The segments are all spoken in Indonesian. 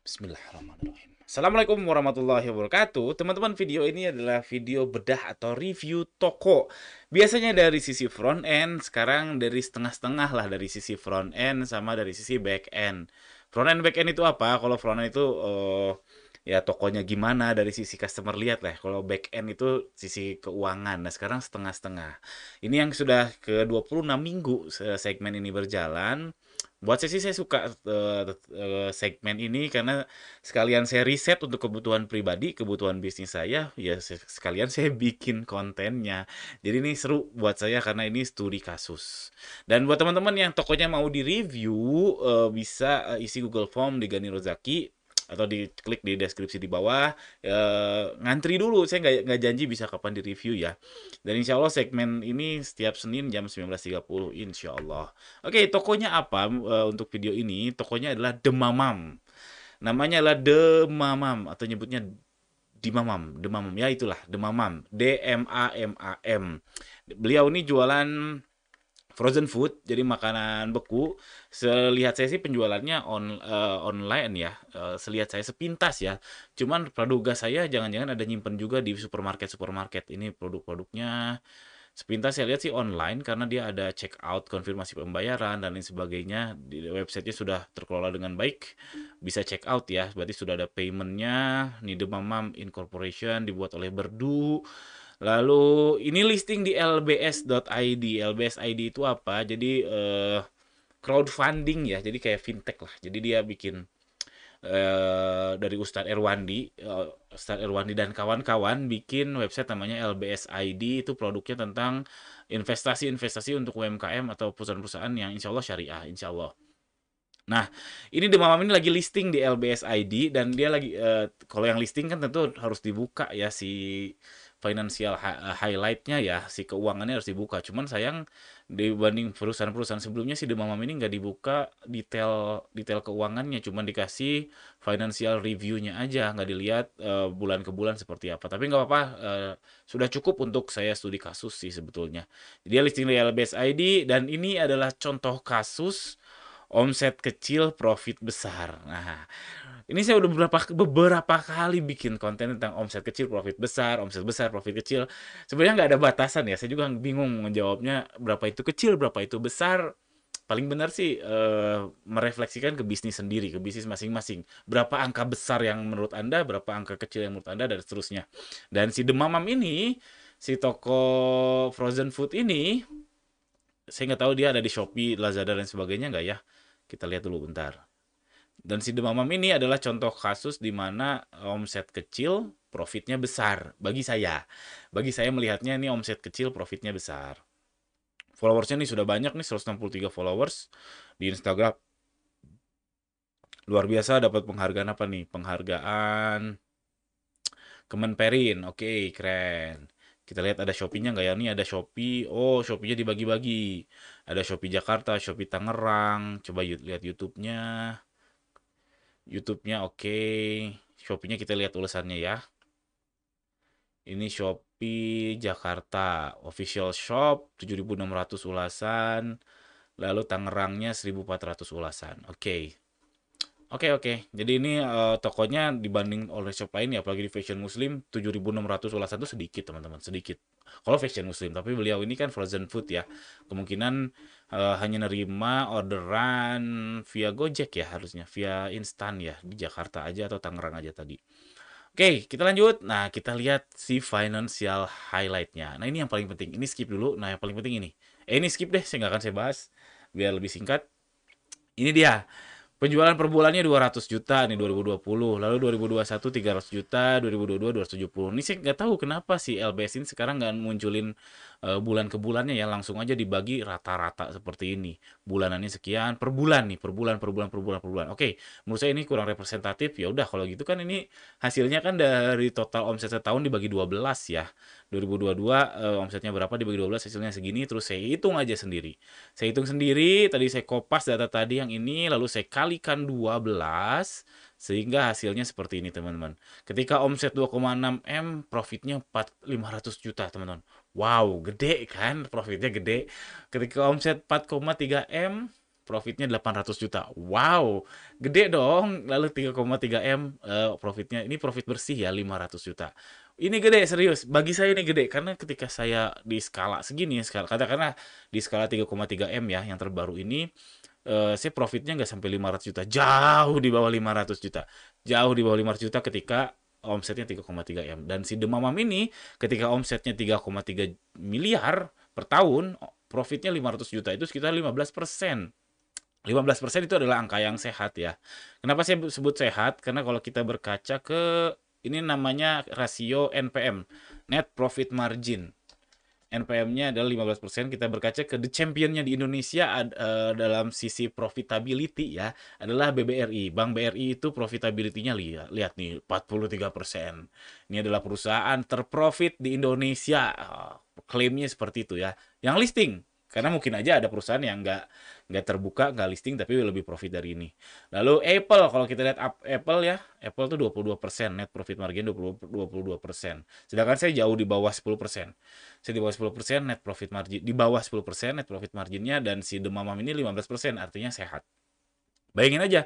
Bismillahirrahmanirrahim. Assalamualaikum warahmatullahi wabarakatuh. Teman-teman, video ini adalah video bedah atau review toko. Biasanya dari sisi front end, sekarang dari setengah-setengah lah, dari sisi front end sama dari sisi back end. Front end back end itu apa? Kalau front end itu ya tokonya gimana dari sisi customer lihat lah. Kalau back end itu sisi keuangan. Nah, sekarang setengah-setengah. Ini yang sudah ke 26 minggu segmen ini berjalan. Buat saya sih saya suka segmen ini karena sekalian saya riset untuk kebutuhan pribadi, kebutuhan bisnis saya, ya sekalian saya bikin kontennya. Jadi ini seru buat saya karena ini studi kasus. Dan buat teman-teman yang tokonya mau di-review, bisa isi Google Form di Gani Rozaki atau diklik di deskripsi di bawah. Ngantri dulu, saya nggak janji bisa kapan di-review ya. Dan insya Allah segmen ini setiap Senin jam 19.30 insya Allah. Oke, tokonya apa untuk video ini? Tokonya adalah Demamam. Namanya adalah Demamam atau nyebutnya Dimamam, Demamam. Ya itulah, Demamam. DMAMAM. Beliau ini jualan frozen food, jadi makanan beku. Selihat saya sih penjualannya online ya. Selihat saya sepintas ya. Cuman praduga saya jangan-jangan ada nyimpen juga di supermarket-supermarket. Ini produk-produknya sepintas saya lihat sih online karena dia ada check out, konfirmasi pembayaran dan lain sebagainya. Di websitenya sudah terkelola dengan baik, bisa check out ya. Berarti sudah ada paymentnya. Nidemamam Incorporation dibuat oleh Berdu. Lalu ini listing di lbs.id. LBS.id itu apa? Jadi crowdfunding ya. Jadi kayak fintech lah. Jadi dia bikin dari Ustadz Erwandi dan kawan-kawan bikin website namanya LBS ID. Itu produknya tentang investasi-investasi untuk UMKM atau perusahaan-perusahaan yang insya Allah syariah, insya Allah. Nah, ini Demamam ini lagi listing di LBS ID dan dia lagi kalau yang listing kan tentu harus dibuka ya si financial highlight-nya ya, si keuangannya harus dibuka. Cuman sayang dibanding perusahaan-perusahaan sebelumnya si Demamam ini nggak dibuka detail detail keuangannya, cuman dikasih financial review-nya aja, nggak dilihat bulan ke bulan seperti apa. Tapi nggak apa-apa, sudah cukup untuk saya studi kasus sih sebetulnya. Dia listing di LBS ID dan ini adalah contoh kasus omset kecil, profit besar. Nah, ini saya udah beberapa kali bikin konten tentang omset kecil, profit besar, omset besar, profit kecil. Sebenarnya nggak ada batasan ya. Saya juga bingung menjawabnya berapa itu kecil, berapa itu besar. Paling benar sih merefleksikan ke bisnis sendiri, ke bisnis masing-masing. Berapa angka besar yang menurut Anda, berapa angka kecil yang menurut Anda, dan seterusnya. Dan si Demamam ini, si toko frozen food ini, saya nggak tahu dia ada di Shopee, Lazada, dan sebagainya nggak ya. Kita lihat dulu bentar. Dan si Demamam ini adalah contoh kasus di mana omset kecil, profitnya besar. Bagi saya. Bagi saya melihatnya ini omset kecil, profitnya besar. Followersnya nih sudah banyak nih, 163 followers di Instagram. Luar biasa, dapat penghargaan apa nih? Penghargaan Kemenperin. Oke, keren. Kita lihat ada Shopee-nya nggak ya? Nih ada Shopee. Oh, Shopee-nya dibagi-bagi. Ada Shopee Jakarta, Shopee Tangerang. Coba lihat YouTube-nya. YouTube-nya oke. Shopee-nya kita lihat ulasannya ya. Ini Shopee Jakarta. Official Shop 7.600 ulasan. Lalu Tangerangnya 1.400 ulasan. Oke. Oke, oke. Jadi ini tokonya dibanding oleh shop lain ya, apalagi di fashion muslim, 7.600 ulasan itu sedikit, teman-teman, sedikit. Kalau fashion muslim, tapi beliau ini kan frozen food ya. Kemungkinan hanya nerima orderan via Gojek ya harusnya, via instan ya, di Jakarta aja atau Tangerang aja tadi. Oke, kita lanjut. Nah, kita lihat si financial highlight-nya. Nah, ini yang paling penting. Ini skip dulu. Nah, yang paling penting ini. Ini skip deh, saya nggak akan saya bahas. Biar lebih singkat. Ini dia. Penjualan per bulannya 200 juta nih 2020, lalu 2021 300 juta, 2022 270. Ini sih nggak tahu kenapa sih LBS ini sekarang nggak munculin bulan ke bulannya ya, langsung aja dibagi rata-rata seperti ini. Bulanannya sekian per bulan nih, per bulan, per bulan, per bulan, per bulan. Oke, menurut saya ini kurang representatif. Ya udah kalau gitu kan ini hasilnya kan dari total omset setahun dibagi 12 ya. 2022 omsetnya berapa dibagi 12 hasilnya segini, terus saya hitung aja sendiri. Saya hitung sendiri, tadi saya kopas data tadi yang ini, lalu saya kalikan 12, sehingga hasilnya seperti ini teman-teman. Ketika omset 2,6 M, profitnya 500 juta teman-teman. Wow, gede kan, profitnya gede. Ketika omset 4,3 M, profitnya 800 juta. Wow, gede dong. Lalu 3,3 M profitnya. Ini profit bersih ya 500 juta. Ini gede serius. Bagi saya ini gede karena ketika saya di skala segini, skala katakanlah di skala 3,3 M ya yang terbaru ini, saya profitnya nggak sampai 500 juta, jauh di bawah 500 juta, jauh di bawah 500 juta ketika omsetnya 3,3 M. Dan si Demamam ini ketika omsetnya 3,3 miliar per tahun, profitnya 500 juta, itu sekitar 15%. 15% itu adalah angka yang sehat ya. Kenapa saya sebut sehat? Karena kalau kita berkaca ke ini namanya rasio NPM, net profit margin. NPM-nya adalah 15%. Kita berkaca ke the champion-nya di Indonesia dalam sisi profitability ya, adalah BBRI. Bank BRI itu profitability-nya lihat nih 43%. Ini adalah perusahaan terprofit di Indonesia. Klaimnya seperti itu ya. Yang listing, karena mungkin aja ada perusahaan yang nggak terbuka, nggak listing, tapi lebih profit dari ini. Lalu Apple, kalau kita lihat Apple ya, Apple tuh 22%, net profit margin 22%. Sedangkan saya jauh di bawah 10%. Saya di bawah 10%, net profit margin di bawah 10%, net profit marginnya, dan si Demamam ini 15%, artinya sehat. Bayangin aja,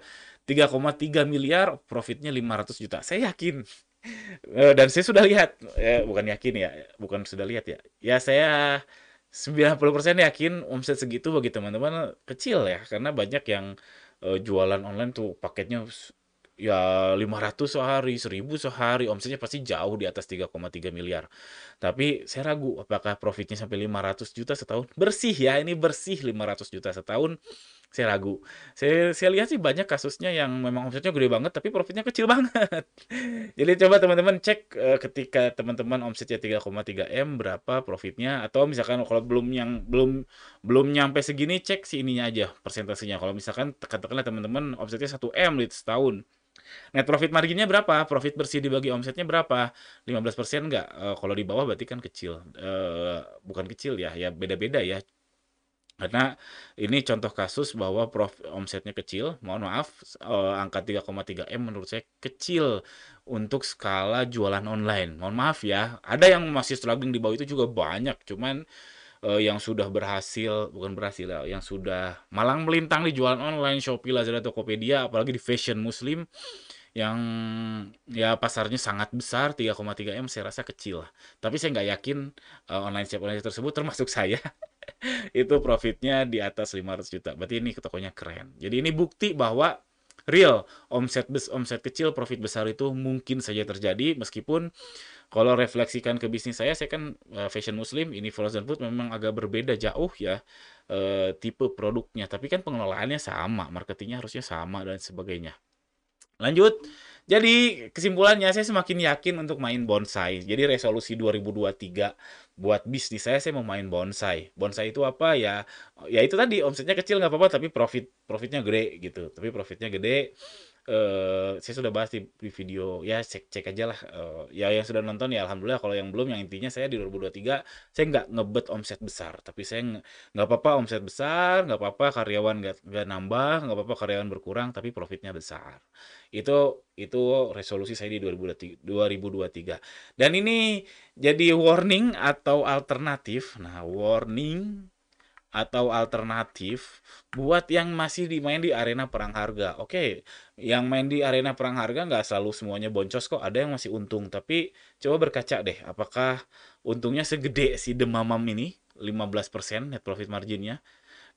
3,3 miliar, profitnya 500 juta. Saya yakin. Dan saya sudah lihat, bukan yakin ya, bukan sudah lihat ya. Ya saya 90% yakin omset segitu bagi teman-teman kecil ya, karena banyak yang jualan online tuh paketnya ya 500 sehari, 1000 sehari, omsetnya pasti jauh di atas 3,3 miliar. Tapi saya ragu apakah profitnya sampai 500 juta setahun. Bersih ya, ini bersih 500 juta setahun. Saya ragu. Saya lihat sih banyak kasusnya yang memang omsetnya gede banget tapi profitnya kecil banget. Jadi coba teman-teman cek ketika teman-teman omsetnya 3,3 M berapa profitnya, atau misalkan kalau belum nyampe segini, cek si ininya aja persentasenya. Kalau misalkan katakanlah teman-teman omsetnya 1 M di setahun. Net profit marginnya berapa? Profit bersih dibagi omsetnya berapa? 15% nggak? Kalau di bawah berarti kan kecil. Bukan kecil ya, ya beda-beda ya. Karena ini contoh kasus bahwa omsetnya kecil, mohon maaf, angka 3,3 M menurut saya kecil untuk skala jualan online. Mohon maaf ya, ada yang masih struggling di bawah itu juga banyak, cuman yang sudah berhasil, bukan berhasil ya, yang sudah malang melintang di jualan online, Shopee, Lazada, Tokopedia, apalagi di fashion muslim, yang ya pasarnya sangat besar, 3,3 M saya rasa kecil lah. Tapi saya nggak yakin online shop tersebut termasuk saya itu profitnya di atas 500 juta. Berarti ini tokonya keren. Jadi ini bukti bahwa real omset kecil profit besar itu mungkin saja terjadi, meskipun kalau refleksikan ke bisnis saya kan fashion muslim, ini frozen food memang agak berbeda jauh ya tipe produknya, tapi kan pengelolaannya sama, marketingnya harusnya sama dan sebagainya. Lanjut. Jadi kesimpulannya saya semakin yakin untuk main bonsai. Jadi resolusi 2023 buat bisnis saya mau main bonsai. Bonsai itu apa ya? Ya itu tadi, omsetnya kecil nggak apa-apa tapi profitnya gede gitu. Tapi profitnya gede. Saya sudah bahas di video ya, cek aja lah. Ya yang sudah nonton ya alhamdulillah, kalau yang belum, yang intinya saya di 2023 saya nggak ngebet omset besar, tapi saya nggak apa-apa omset besar, nggak apa-apa karyawan nggak nambah, nggak apa-apa karyawan berkurang, tapi profitnya besar. Itu resolusi saya di 2023. Dan ini jadi warning atau alternatif. Nah, warning atau alternatif buat yang masih main di arena perang harga. Oke, yang main di arena perang harga nggak selalu semuanya boncos kok. Ada yang masih untung. Tapi coba berkaca deh, apakah untungnya segede si Demamam ini? 15% net profit marginnya.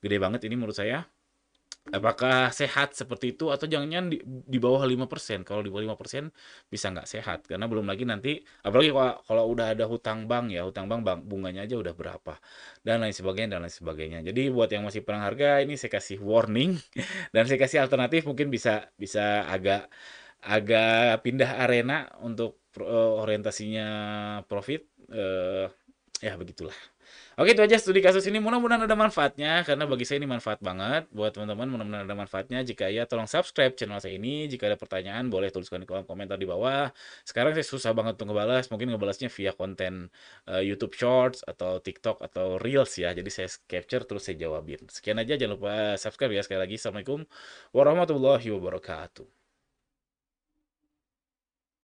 Gede banget ini menurut saya. Apakah sehat seperti itu, atau jangan-jangan di bawah 5%? Kalau di bawah 5% bisa nggak sehat, karena belum lagi nanti apalagi kalau udah ada hutang bank ya, hutang bank bunganya aja udah berapa dan lain sebagainya dan lain sebagainya. Jadi buat yang masih perang harga ini saya kasih warning dan saya kasih alternatif, mungkin bisa bisa agak agak pindah arena untuk orientasinya profit, ya begitulah. Oke, itu aja studi kasus ini. Mudah-mudahan ada manfaatnya, karena bagi saya ini manfaat banget. Buat teman-teman, mudah-mudahan ada manfaatnya. Jika ya, tolong subscribe channel saya ini. Jika ada pertanyaan, boleh tuliskan di kolom komentar di bawah. Sekarang saya susah banget untuk ngebalas. Mungkin ngebalasnya via konten YouTube Shorts atau TikTok atau Reels ya. Jadi saya capture terus saya jawabin. Sekian aja, jangan lupa subscribe ya sekali lagi. Assalamualaikum warahmatullahi wabarakatuh.